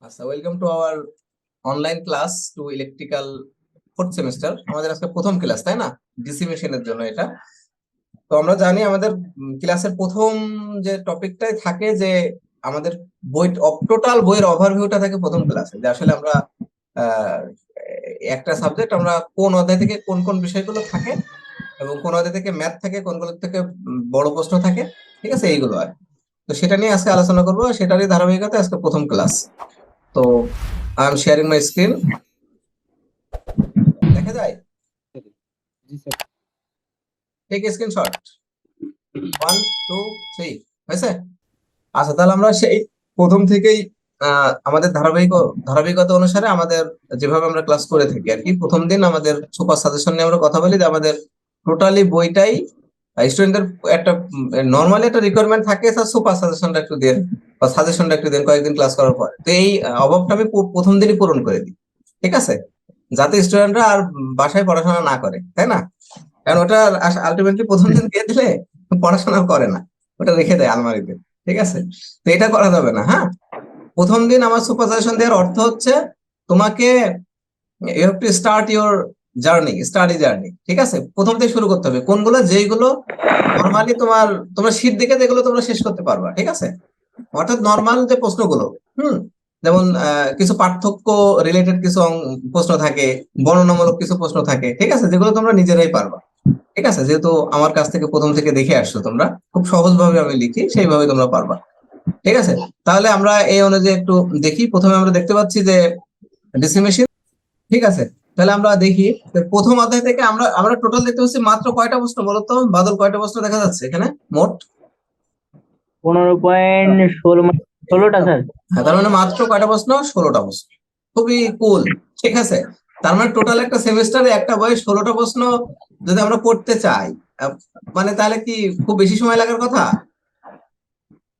আচ্ছা, welcome to our online class to electrical fourth semester. আমাদের আজকে প্রথম ক্লাস, তাই না? ডিসি মেশিনের জন্য এটা। তো আমরা জানি আমাদের ক্লাসের প্রথম যে টপিকটাই থাকে যে আমাদের বই টোটাল বইয়ের ওভারভিউটা থাকে প্রথম ক্লাসে, যে আসলে আমরা আহ, একটা সাবজেক্ট আমরা কোন অধ্যায় থেকে কোন কোন বিষয়গুলো থাকে এবং কোন অধ্যায় থেকে ম্যাথ থাকে, কোনগুলো থেকে বড় প্রশ্ন থাকে, ঠিক আছে, এইগুলো আর। তো সেটা নিয়ে আজকে আলোচনা করবো, সেটারই ধারাবাহিকতা আজকে প্রথম ক্লাস। তো I am sharing my screen. দেখা যায়? জি স্যার। Take screenshot. 1 2 3 হয়েছে? আচ্ছা, তাহলে আমরা সেই প্রথম থেকেই আমাদের ধারাবাহিকতা অনুসারে আমাদের যেভাবে আমরা ক্লাস করে থাকি আর কি। প্রথম দিন আমাদের সুপার সাজেশন নিয়ে আমরা কথা বলি, যে আমাদের টোটালি বইটাই স্টুডেন্টদের একটা নর্মালি একটা রিকোয়ারমেন্ট থাকে, স্যার সুপার সাজেশনটা একটু দেন বা সাজেশনটা একটু দেন কয়েকদিন ক্লাস করার পর। তো এই অভাবটা আমি প্রথম দিনই পূরণ করে দিই, ঠিক আছে, যাতে স্টুডেন্টরা আর বাসায় পড়াশোনা না করে, তাই না? কারণ ওটা আলটিমেটলি প্রথম দিন দিয়ে দিলে পড়াশোনা করে না, ওটা রেখে দেয় আলমারিতে, ঠিক আছে? তো এটা করা যাবে না। হ্যাঁ, প্রথম দিন আমার সুপারসাজেশন দেওয়ার অর্থ হচ্ছে তোমাকে you have to start your study journey, ঠিক আছে? প্রথম থেকে শুরু করতে হবে কোনগুলো, যেইগুলো নর্মালি তোমরা শীট দেখে যেগুলো তোমরা শেষ করতে পারবা, ঠিক আছে? অর্থাৎ নর্মাল যে প্রশ্নগুলো, হুম, যেমন কিছু পার্থক্য রিলেটেড কিছু প্রশ্ন থাকে, বর্ণনামূলক কিছু প্রশ্ন থাকে, ঠিক আছে, যেগুলো তোমরা নিজেরাই পারবা, ঠিক আছে? যেহেতু আমার কাছ থেকে প্রথম থেকে দেখে আসছো তোমরা, খুব সহজ ভাবে আমি লিখি, সেইভাবে তোমরা পারবা, ঠিক আছে? তাহলে আমরা এই অনুযায়ী একটু দেখি। প্রথমে আমরা দেখতে পাচ্ছি যে ডিসি মেশিন, ঠিক আছে? তাহলে আমরা দেখি প্রথম অধ্যায় থেকে আমরা আমরা টোটাল দেখতে পাচ্ছি মাত্র কয়টা প্রশ্ন বলতো বাদল, কয়টা প্রশ্ন দেখা যাচ্ছে এখানে মোট? 15.16 স্যার। হ্যাঁ, তার মানে মাত্র কয়টা প্রশ্ন? 16টা প্রশ্ন। খুবই কুল, ঠিক আছে? তার মানে টোটাল একটা সেমিস্টারে একটা বইয়ে 16টা প্রশ্ন যদি আমরা পড়তে চাই, আহ, মানে তাহলে কি খুব বেশি সময় লাগার কথা?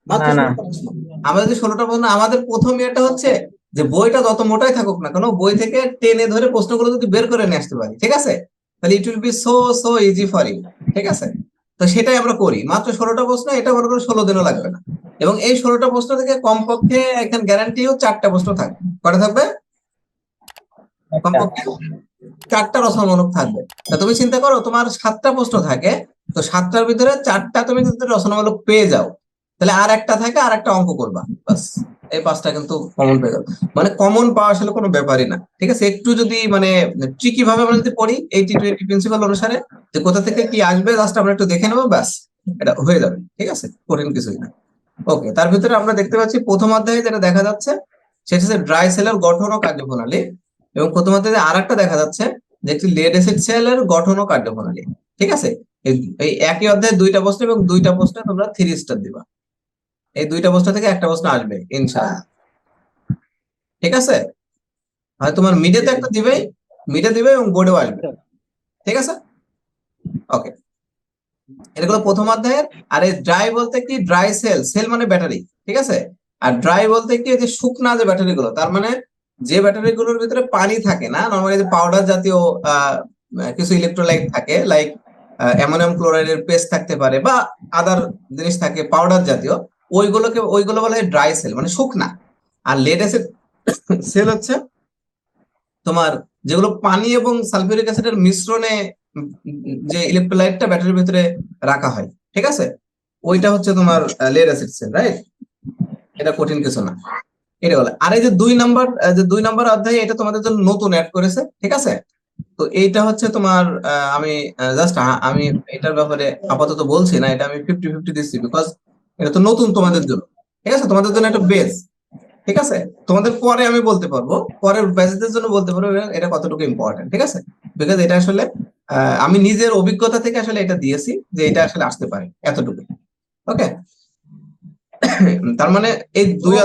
মাত্র না না 16টা প্রশ্ন। আমরা যদি 16টা প্রশ্ন, আমাদের প্রথম ইয়েটা হচ্ছে যে বইটা যত মোটাই থাকুক না কেন, বই থেকে টেনে ধরে প্রশ্নগুলো যদি বের করে নিয়ে আসতে পারি, ঠিক আছে, তাহলে it will be so so easy for you, ঠিক আছে? তো সেটাই আমরা করি। মাত্র 16টা প্রশ্ন, এটা মনে করো 16 দিনও লাগবে না। এবং এই 16টা প্রশ্ন থেকে কমপক্ষে এখানে গ্যারান্টিও 4টা প্রশ্ন থাকবে। কটা থাকবে? একটা। কমপক্ষে 4টা রচনামূলক থাকবে। তা তুমি চিন্তা করো, তোমার 7টা প্রশ্ন থাকে, তো 7টার ভিতরে 4টা তুমি যদি রচনামূলক পেয়ে যাও, তাহলে আর একটা থাকে, আর একটা অঙ্ক করবা, বাস। এই 5টা কিন্তু কমন পেয়ে গেল। মানে কমন পাওয়া আসলে কোনো ব্যাপারই না, ঠিক আছে? একটু যদি মানে ট্রিকি ভাবে আমরা যদি পড়ি 80-20 প্রিন্সিপাল অনুসারে, যে কোথা থেকে কি আসবে জাস্ট আমরা একটু দেখে নেবো, ব্যাস, এটা হয়ে যাবে, ঠিক আছে? কঠিন কিছুই না। ওকে, তার ভিতরে আমরা দেখতে পাচ্ছি প্রথম অধ্যায়ে যেটা দেখা যাচ্ছে সেটা হচ্ছে ড্রাই সেলের গঠন ও কার্যপ্রণালী। এবং প্রথম অধ্যায়ে আরেকটা দেখা যাচ্ছে যে একটি লেড অ্যাসিড সেলের গঠন ও কার্যপ্রণালী, ঠিক আছে? এই একই অধ্যায়ে 2টা প্রশ্ন, এবং 2টা প্রশ্নে তোমরা 3 স্টার দিবা। এই 2টা প্রশ্ন থেকে একটা প্রশ্ন আসবে ইনশাআল্লাহ, ঠিক আছে? হয় তোমার মিডে তো একটা দিবেই, মিডে দিবে এবং বোর্ডেও আসবে, ঠিক আছে? ওকে, এটা হলো প্রথম অধ্যায়ের। আর এই ড্রাই বলতে কি, ড্রাই সেল, সেল মানে ব্যাটারি, ঠিক আছে? আর ড্রাই বলতে কি, যে শুকনা যে ব্যাটারি গুলো, তার মানে যে ব্যাটারি গুলোর ভিতরে পানি থাকে না, নর্মালি যে পাউডার জাতীয় কিছু ইলেকট্রোলাইট থাকে, লাইক অ্যামোনিয়াম ক্লোরাইডের পেস্ট থাকতে পারে বা আদার জিনিস থাকে পাউডার জাতীয়, ওইগুলো বলা হয় ড্রাই সেল, মানে শুকনা। আর লেড অ্যাসিড সেল হচ্ছে তোমার যেগুলো পানি এবং সালফিউরিক অ্যাসিডের মিশ্রণে যে ইলেকট্রোলাইটটা ব্যাটারির ভিতরে রাখা হয়, ঠিক আছে, ওইটা হচ্ছে তোমার লেড অ্যাসিড সেল, রাইট? এটা কঠিন কিছু না, এটা বলে। আর এই যে 2 নাম্বার, যে 2 নাম্বার অধ্যায়, এটা তোমাদের জন্য নতুন অ্যাড করেছে, ঠিক আছে? তো এইটা হচ্ছে তোমার আমি জাস্ট আমি এটার ব্যাপারে আপাতত বলছি না, এটা আমি 50-50 দিচ্ছি, বিকজ এটা তো নতুন তোমাদের জন্য, ঠিক আছে? তোমাদের জন্য একটা বেস, ঠিক আছে? তোমাদের পরে আমি বলতে পারবো, পরের ব্যাচদের জন্য বলতে পারবো এটা কতটুকু ইম্পর্টেন্ট, ঠিক আছে? বিকজ এটা আসলে আমি নিজের অভিজ্ঞতা থেকে আসলে এটা দিয়েছি, যে এটা আসলে আসতে পারে এতটুকু। ওকে, তার মানে এই 2টা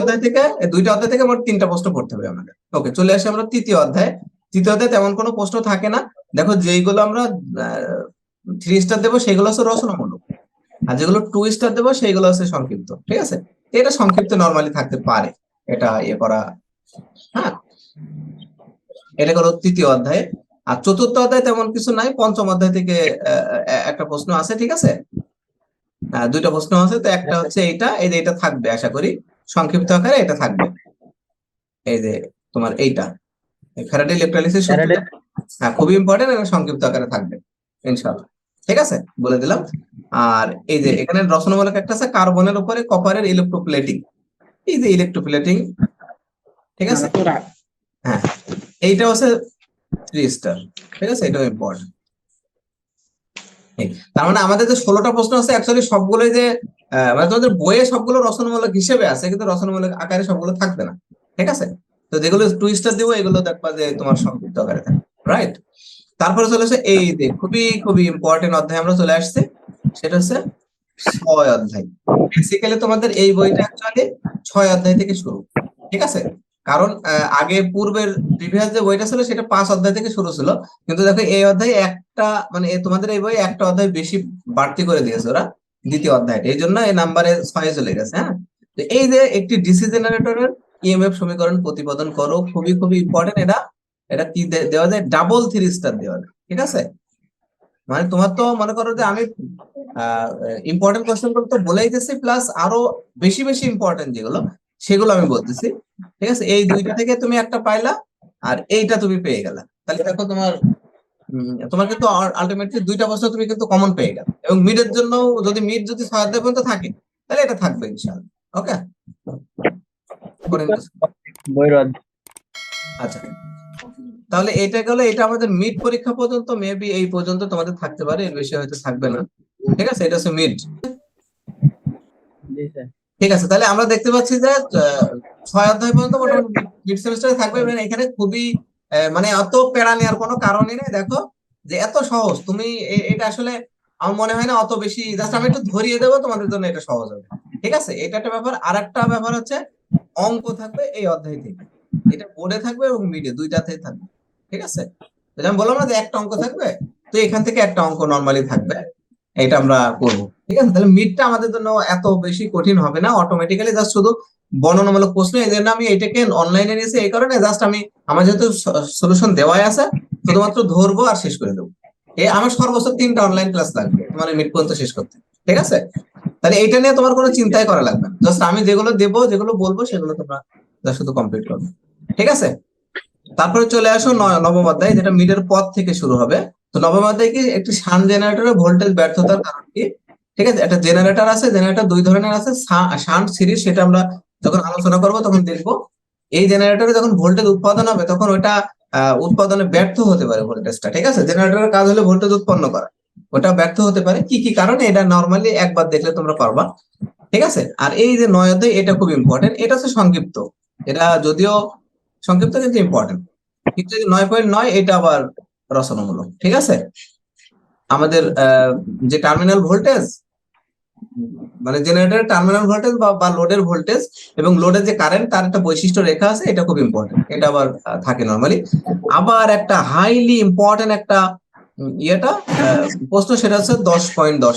অধ্যায় থেকে মোট 3টা প্রশ্ন পড়তে হবে আমাদের। ওকে, চলে আসি আমরা তৃতীয় অধ্যায়। তৃতীয় অধ্যায়ে তেমন কোনো প্রশ্ন থাকে না। দেখো, যেইগুলো আমরা 3 স্টার দেবো সেগুলো হচ্ছে রচনামূলক, আর যেগুলো 2 স্টার দেবো সেইগুলো হচ্ছে সংক্ষিপ্ত, ঠিক আছে? এটা সংক্ষিপ্ত নর্মালি থাকতে পারে, এটা ইয়ে করা। হ্যাঁ, এটা হলো তৃতীয় অধ্যায়। আর চতুর্থ অধ্যায় তেমন কিছু নাই। পঞ্চম অধ্যায় থেকে একটা প্রশ্ন আছে, ঠিক আছে? 2টা প্রশ্ন আছে, তো একটা হচ্ছে এইটা, এই যে এটা থাকবে আশা করি সংক্ষিপ্ত আকারে, এটা থাকবে। এই যে তোমার এইটা ফ্যারাডে ইলেকট্রোলাইসিস সূত্র, ফ্যারাডে হ্যাঁ খুবই ইম্পর্টেন্ট, এবং সংক্ষিপ্ত আকারে থাকবে ইনশাআল্লাহ। ঠিক আছে, বলে দিলাম। আর এই যে এখানে রচনামূলক একটা আছে, কার্বনের উপরে কপারের ইলেকট্রোপ্লেটিং। এই যে ইলেকট্রোপ্লেটিং, ঠিক আছে, হ্যাঁ এইটা হচ্ছে 3 স্টার। ঠিক আছে, এটাও ইম্পর্টেন্ট। তার মানে আমাদের যে 16টা প্রশ্ন আছে অ্যাকচুয়ালি সবগুলোই যে মানে তোমাদের বইয়ে সবগুলো রচনামূলক হিসেবে আছে, কিন্তু রচনামূলক আকারে সবগুলো থাকবে না। ঠিক আছে, তো যেগুলো 2 স্টার দিব এগুলো দেখবা যে তোমার সংক্ষিপ্ত আকারে থাকবে, রাইট। তারপরে চলে আসে এই যে খুবই খুবই ইম্পর্টেন্ট অধ্যায় আমরা চলে আসছে, সেটা হচ্ছে 6 অধ্যায়। বেসিক্যালি তোমাদের এই বইটা অ্যাকচুয়ালি 6 অধ্যায় থেকে শুরু। ঠিক আছে, কারণ আগে পূর্বের প্রিভিয়াস যে বইটা ছিল সেটা 5 অধ্যায় থেকে শুরু ছিল, কিন্তু দেখো এই অধ্যায়ে একটা মানে তোমাদের এই বই একটা অধ্যায় বেশি বাড়তি করে দিয়েছে ওরা, দ্বিতীয় অধ্যায়টা, এই জন্য এই নাম্বারে 6 চলে গেছে। হ্যাঁ, তো এই যে একটি ডিসি জেনারেটরের ইএমএফ সমীকরণ প্রতিপাদন করো, খুবই খুবই ইম্পর্টেন্ট। এটা এটা কি দেওয়া যায়, ডাবল 3 স্টার দেওয়া যায়। ঠিক আছে, মানে তোমার তো মনে করো যে আমি ইম্পর্টেন্ট কোয়েশ্চেন গুলো তো বলেই দিয়েছি, প্লাস আরো বেশি বেশি ইম্পর্টেন্ট যেগুলো সেগুলো আমি বলতেছি। ঠিক আছে, এই দুইটা থেকে তুমি একটা পাইলা, আর এইটা তুমি পেয়ে গেলা, তাহলে দেখো তোমার তোমার কিন্তু আলটিমেটলি 2টা প্রশ্ন তুমি কিন্তু কমন পেয়ে গেল। এবং মিডের জন্য যদি মিড যদি 6 অধ্যায় পর্যন্ত থাকে তাহলে এটা থাকবে ইনশাআল্লাহ। ওকে, বইয়ের আচ্ছা, তাহলে এটা গেল, এটা আমাদের মিড পরীক্ষা পর্যন্ত, মেবি এই পর্যন্ত তোমাদের থাকতে পারে, এর বেশি হয়তো থাকবে না। ঠিক আছে, এটা হচ্ছে মিড। জি স্যার। ঠিক আছে, তাহলে আমরা দেখতে পাচ্ছি যে 6 অধ্যায় পর্যন্ত মোটামুটি মিড সেমিস্টারে থাকবে, এবং এখানে খুবই মানে অত প্যারা নেওয়ার কোনো কারণই নেই। দেখো যে এত সহজ, তুমি এটা আসলে আমার মনে হয় না অত বেশি, জাস্ট আমি একটু ধরিয়ে দেবো তোমাদের জন্য, এটা সহজ হবে। ঠিক আছে, এটা একটা ব্যাপার। আর একটা ব্যাপার হচ্ছে অঙ্ক থাকবে এই অধ্যায় থেকে, এটা বোর্ডে থাকবে এবং মিডে দুইটাতেই থাকবে। ঠিক আছে, তো আমি বললাম না যে একটা অঙ্ক থাকবে, তো এখান থেকে একটা অঙ্ক নর্মালি থাকবে, এটা আমরা করবো। ঠিক আছে, তাহলে মিডটা আমাদের জন্য এত বেশি কঠিন হবে না, অটোমেটিক্যালি জাস্ট শুধু বর্ণনামূলক প্রশ্ন। এই জন্য আমি এটাকে অনলাইনে নিয়েছি, এই কারণে জাস্ট আমি আমার যেহেতু সলিউশন দেওয়াই আছে, শুধুমাত্র ধরবো আর শেষ করে দেবো। আমার সর্বোচ্চ 3টা অনলাইন ক্লাস লাগবে তোমার মিড পর্যন্ত শেষ করতে। ঠিক আছে, তাহলে এইটা নিয়ে তোমার কোনো চিন্তাই করা লাগবে না, জাস্ট আমি যেগুলো দেবো যেগুলো বলবো সেগুলো তোমরা just শুধু কমপ্লিট করবে। ঠিক আছে, তারপরে চলে আসো নবম অধ্যায়, যেটা মিডের পর থেকে শুরু হবে। তো নবম অধ্যায় কি, একটি শান্ট জেনারেটরের ভোল্টেজ ব্যর্থতার কারণ কি। ঠিক আছে, একটা জেনারেটর আছে, জেনারেটর 2 ধরনের আছে, শান্ট সিরিজ, সেটা আমরা যখন আলোচনা করব তখন দেখবো। এই জেনারেটরে যখন ভোল্টেজ উৎপাদন হবে তখন ওটা উৎপাদনে ব্যর্থ হতে পারে ভোল্টেজটা। ঠিক আছে, জেনারেটরের কাজ হলো ভোল্টেজ উৎপন্ন করা, ওটা ব্যর্থ হতে পারে। কি কি কারণে, এটা নর্মালি একবার দেখলে তোমরা পারবা। ঠিক আছে, আর এই যে 9 অধ্যায়, এটা খুব ইম্পর্টেন্ট, এটা হচ্ছে সংক্ষিপ্ত। এটা যদিও সংক্ষিপ্ত কিন্তু ইম্পর্টেন্ট। কিন্তু 9.9 এটা আবার রচনামূলক। ঠিক আছে, আমাদের যে টার্মিনাল ভোল্টেজ, মানে জেনারেটরের টার্মিনাল ভোল্টেজ বা লোডের ভোল্টেজ এবং লোডের যে কারেন্ট, তার একটা বৈশিষ্ট্য রেখা আছে, এটা খুব ইম্পর্টেন্ট, এটা আবার থাকে নর্মালি। আবার একটা হাইলি ইম্পর্টেন্ট একটা ইয়েটা প্রশ্ন, সেটা হচ্ছে 10.10,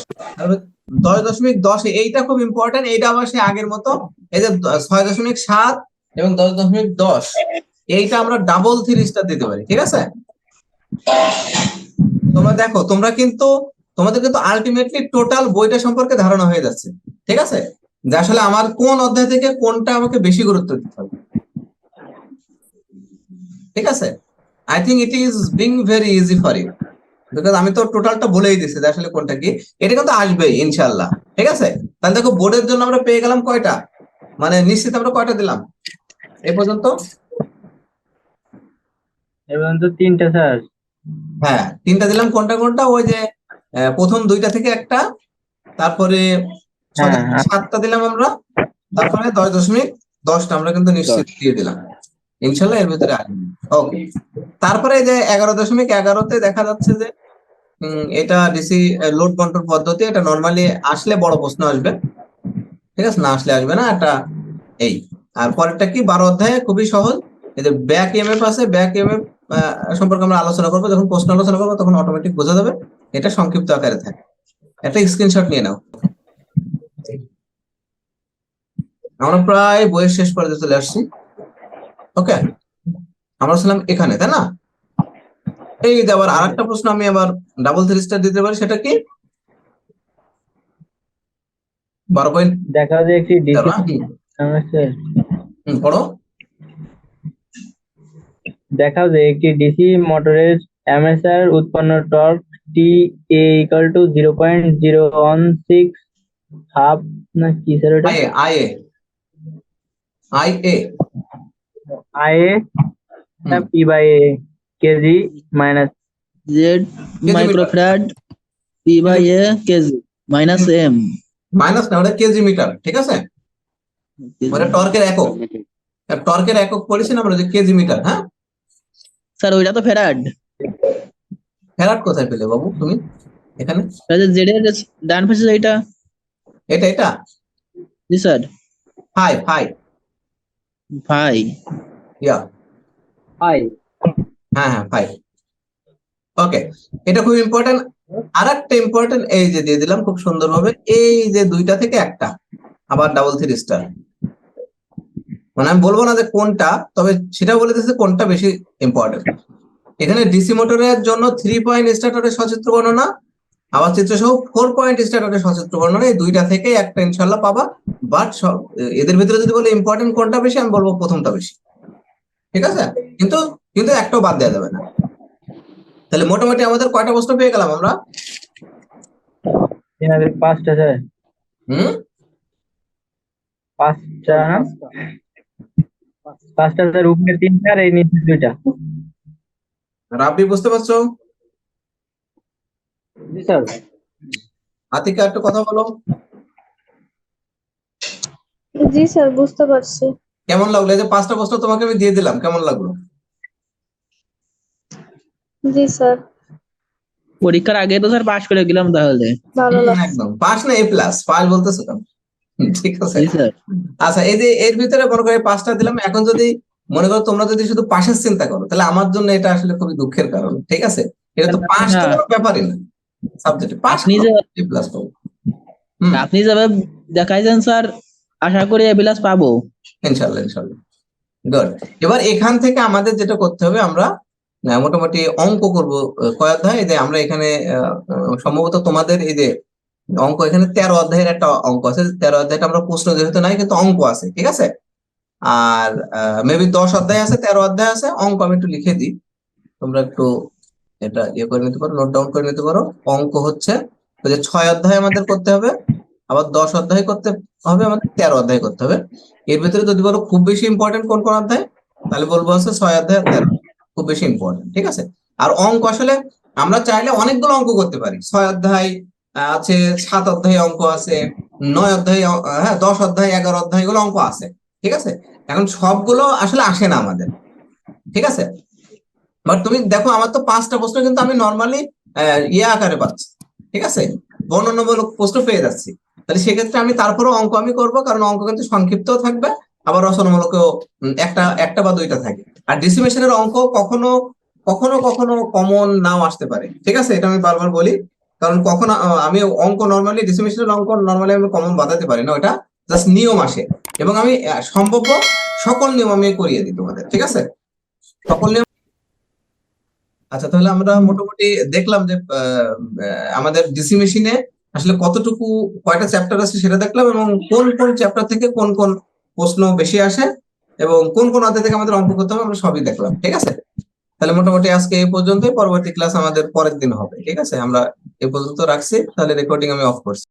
10.10, এইটা খুব ইম্পর্টেন্ট। এইটা আবার সে আগের মতো, এই যে 6.7 এবং 10.10, এইটা আমরা ডাবল 3 স্টার দিতে পারি। ঠিক আছে, তোমরা দেখো তোমাদের কিন্তু আলটিমেটলি টোটাল বইটা সম্পর্কে ধারণা হয়ে যাচ্ছে। ঠিক আছে, যে আসলে আমার কোন অধ্যায় থেকে কোনটা আমাকে বেশি গুরুত্ব দিতে হবে। ঠিক আছে, I think it is being very easy for you, because আমি তো টোটালটা বলেই দিচ্ছি যে আসলে কোনটা কি। এটা কিন্তু আসবেই ইনশাল্লাহ। ঠিক আছে, তাহলে দেখো বোর্ডের জন্য আমরা পেয়ে গেলাম কয়টা, মানে নিশ্চিত আমরা কয়টা দিলাম এই পর্যন্ত। এবং তো 3টা স্যার। হ্যাঁ, 3টা দিলাম। কোনটা কোনটা, ওই যে প্রথম 2টা থেকে একটা, তারপরে 6.7টা দিলাম আমরা, তারপরে 10.10টা আমরা কিন্তু নিশ্চিত দিয়ে দিলাম ইনশাল্লাহ, এর ভিতরে আসবে। ওকে, তারপরে এই যে 11.11তে দেখা যাচ্ছে যে এটা ডিসি লোড কন্ট্রোল পদ্ধতি, এটা নর্মালি আসলে বড় প্রশ্ন আসবে। ঠিক আছে, না আসলে আসবে না এটা। এই আর পরেরটা কি, 12 অধ্যায়ে খুবই সহজ, এই যে ব্যাক ইএমএফ আছে, ব্যাক ইএমএফ সম্পর্কে আমরা আলোচনা করবো, যখন প্রশ্ন আলোচনা করবো তখন অটোমেটিক বোঝা যাবে। এটা সংক্ষিপ্ত আকারে থাকে, একটা স্ক্রিনশট নিয়ে নাও। আমরা প্রায় বইয়ের শেষ পর্যায়ে চলে আসছি। ওকে, আমরা ছিলাম এখানে, তাই না? এই যে আবার আরেকটা প্রশ্ন আমি আবার ডাবল 3 স্টার দিতে পারি, সেটা কি 12 পয়েন্ট দেখা যায় একটি ডিসি পড়ো। দেখাও যে একটি ডিসি মোটরের অ্যামেচার উৎপন্ন torque T A equal to 0.016 half না কি স্যার ওটা IA IA IA IA P by A KG minus Z microfarad P by A KG minus M minus না, ওটা কেজি মিটার, ঠিক আছে? ওটা টর্কের একক, টর্কের একক পড়েছি না আমরা, যে কেজি মিটার। হ্যাঁ স্যার ওইটা তো ফ্যারাড। ফ্যারাড কোথায় পেলে বাবু তুমি এখানে? জেড এর ডান পাশে এইটা। এটা এটা জি স্যার। ফাই ফাই ভাই ইয়া আই হ্যাঁ হ্যাঁ ফাই। ওকে, এটা খুব ইম্পর্টেন্ট। আর একটা ইম্পর্টেন্ট এই যে দিয়ে দিলাম খুব সুন্দরভাবে, এই যে দুইটা থেকে একটা, আবার ডাবল থ্রি স্টার। মানে আমি বলবো না যে কোনটা, তবে সেটা বলে দিচ্ছে কোনটা বেশি ইম্পর্টেন্ট। এখানে ডিসি মোটরের জন্য 3 পয়েন্ট স্টার্টারের সচিত্র বর্ণনা, আবার চিত্র সহ 4 পয়েন্ট স্টার্টারের সচিত্র বর্ণনা, এই দুইটা থেকে একটা ইনশাল্লাহ পাবা। বাট এদের ভিতরে যদি বলে ইম্পর্টেন্ট কোনটা বেশি, আমি বলবো প্রথমটা বেশি, ঠিক আছে? কিন্তু কিন্তু একটাও বাদ দেওয়া যাবে না। তাহলে মোটামুটি আমাদের কয়টা প্রশ্ন পেয়ে গেলাম আমরা? এনাদের 5টা স্যার, হুম 5টা না 5টা স্যার, উপরে 3টা আর এই নিচে 2টা। রাব্বি বুঝতে পারছো? জি স্যার। আতিকা একটু কথা বলো। জি স্যার, বুঝতে পারছি। কেমন লাগলো এই যে 5টা প্রশ্ন তোমাকে আমি দিয়ে দিলাম, কেমন লাগলো? জি স্যার, পরীক্ষার আগে তো স্যার পাশ করে গেলাম তাহলে। ভালো লাগছে। একদম পাস না, এ প্লাস পাস বলতেছো কেন? ঠিক আছে। জি স্যার। আচ্ছা, এই যে এর ভিতরে মনে করো 5টা দিলাম, এখন যদি মনে করো তোমরা যদি শুধু পাশের চিন্তা করো, তাহলে আমার জন্য এটা আসলে খুবই দুঃখের কারণ, ঠিক আছে? এটা তো পাস তো কোনো ব্যাপারই না, সাবজেক্টে পাস আপনি যে এ প্লাস পাবো। আপনি যেভাবে দেখাইছেন স্যার, আশা করি এ প্লাস পাবো। ইনশাল্লাহ ইনশাল্লাহ, গুড। এবার এখান থেকে আমাদের যেটা করতে হবে, আমরা মোটামুটি অঙ্ক করব। কয় অধ্যায়? এই যে আমরা এখানে সম্ভবত তোমাদের এই যে অঙ্ক, এখানে 13 অধ্যায়ের একটা অঙ্ক আছে। 13 অধ্যায়টা আমরা প্রশ্ন যেহেতু নাই, কিন্তু অঙ্ক আছে, ঠিক আছে? আর মেবি 10 অধ্যায় আছে, 13 অধ্যায় আছে, অঙ্ক আমি একটু লিখে দিই, তোমরা একটু এটা ইয়ে করে নিতে পারো, নোট ডাউন করে নিতে পারো। অঙ্ক হচ্ছে ওই যে 6 অধ্যায় আমাদের করতে হবে, আবার 10 অধ্যায় করতে হবে, আমাদের 13 অধ্যায় করতে হবে। এর ভিতরে যদি বলো খুব বেশি ইম্পর্টেন্ট কোন কোন অধ্যায়, তাহলে বলবো হচ্ছে 6 অধ্যায় আর 13, খুব বেশি ইম্পর্টেন্ট, ঠিক আছে? আর অঙ্ক আসলে আমরা চাইলে অনেকগুলো অঙ্ক করতে পারি। 6 অধ্যায় আছে, 7 অধ্যায় অঙ্ক আছে, 9 অধ্যায় হ্যাঁ 10 অধ্যায়, 11 অধ্যায়, এগুলো অঙ্ক আছে, ঠিক আছে? এখন সবগুলো আসলে আসে না আমাদের, ঠিক আছে? বাট তুমি দেখো, আমার তো 5টা প্রশ্ন কিন্তু আমি নর্মালি ইয়ে আকারে পাচ্ছি, ঠিক আছে? বর্ণনামূলক প্রশ্ন পেয়ে যাচ্ছি। তাহলে সেক্ষেত্রে আমি তারপরেও অঙ্ক আমি করবো, কারণ অঙ্ক কিন্তু সংক্ষিপ্তও থাকবে, আবার রচনামূলকও একটা একটা বা দুইটা থাকে। আর ডিসিমেশনের অঙ্ক কখনো কখনো কখনো কমন নাও আসতে পারে, ঠিক আছে? এটা আমি বারবার বলি, কারণ কখনো আমি অঙ্ক নর্মালি, ডিসিমেশনের অঙ্ক নর্মালি আমি কমন বাঁধাতে পারি না, ওটা জাস্ট নিয়ম আসে, এবং আমি সম্ভাব্য সকল নিয়ম আমি করিয়ে দিই তোমাদের, ঠিক আছে? সকল নিয়ম। আচ্ছা, তাহলে আমরা মোটামুটি দেখলাম যে আমাদের ডিসি মেশিনে আসলে কতটুকু, কয়টা চ্যাপ্টার আছে সেটা দেখলাম, এবং কোন কোন চ্যাপ্টার থেকে কোন কোন প্রশ্ন বেশি আসে, এবং কোন কোন অধ্যায় থেকে আমাদের অঙ্ক করতে হবে, আমরা সবই দেখলাম, ঠিক আছে? তাহলে মোটামুটি আজকে এই পর্যন্তই, পরবর্তী ক্লাস আমাদের পরের দিন হবে, ঠিক আছে? আমরা এই পর্যন্ত রাখছি, তাহলে রেকর্ডিং আমি অফ করছি।